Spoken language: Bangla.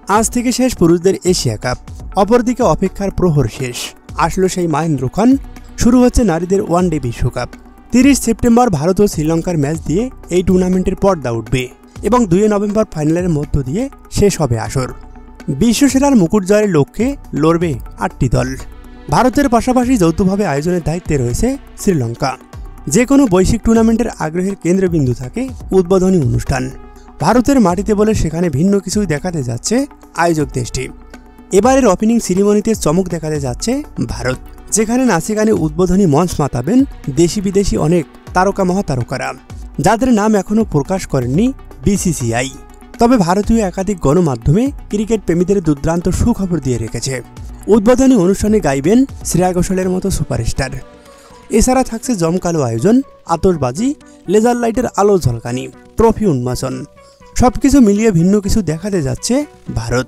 আজ থেকে শেষ পুরুষদের এশিয়া কাপ, অপরদিকে অপেক্ষার প্রহর শেষ। আসলো সেই মহেন্দ্র খান, শুরু হচ্ছে নারীদের ওয়ানডে বিশ্বকাপ। 30 সেপ্টেম্বর ভারত ও শ্রীলঙ্কার ম্যাচ দিয়ে এই টুর্নামেন্টের পর্দা উঠবে এবং 2 নভেম্বর ফাইনালের মধ্য দিয়ে শেষ হবে আসর। বিশ্বসেরার মুকুট জয়ের লক্ষ্যে লড়বে 8টি দল। ভারতের পাশাপাশি যৌথভাবে আয়োজনের দায়িত্বে রয়েছে শ্রীলঙ্কা। যে কোনো বৈশ্বিক টুর্নামেন্টের আগ্রহের কেন্দ্রবিন্দু থাকে উদ্বোধনী অনুষ্ঠান। ভারতের মাটিতে বলে সেখানে ভিন্ন কিছুই দেখাতে যাচ্ছে আয়োজক দেশটি। এবারের ওপেনিং সেরিমনিতে চমক দেখাতে যাচ্ছে ভারত, যেখানে নাচে গানে উদ্বোধনী মঞ্চ মাতাবেন দেশি বিদেশি অনেক তারকা মহাতারকারা, যাদের নাম এখনও প্রকাশ করেননি বিসিসিআই। তবে ভারতীয় একাধিক গণমাধ্যমে ক্রিকেট প্রেমীদের দুর্দান্ত সুখবর দিয়ে রেখেছে। উদ্বোধনী অনুষ্ঠানে গাইবেন শ্রেয়া ঘোষালের মতো সুপারস্টার। এছাড়া থাকছে জমকালো আয়োজন, আতশবাজি, লেজার লাইটের আলো ঝলকানি, ট্রফি উন্মোচন। সবকিছু মিলিয়ে ভিন্ন কিছু দেখাতে যাচ্ছে ভারত।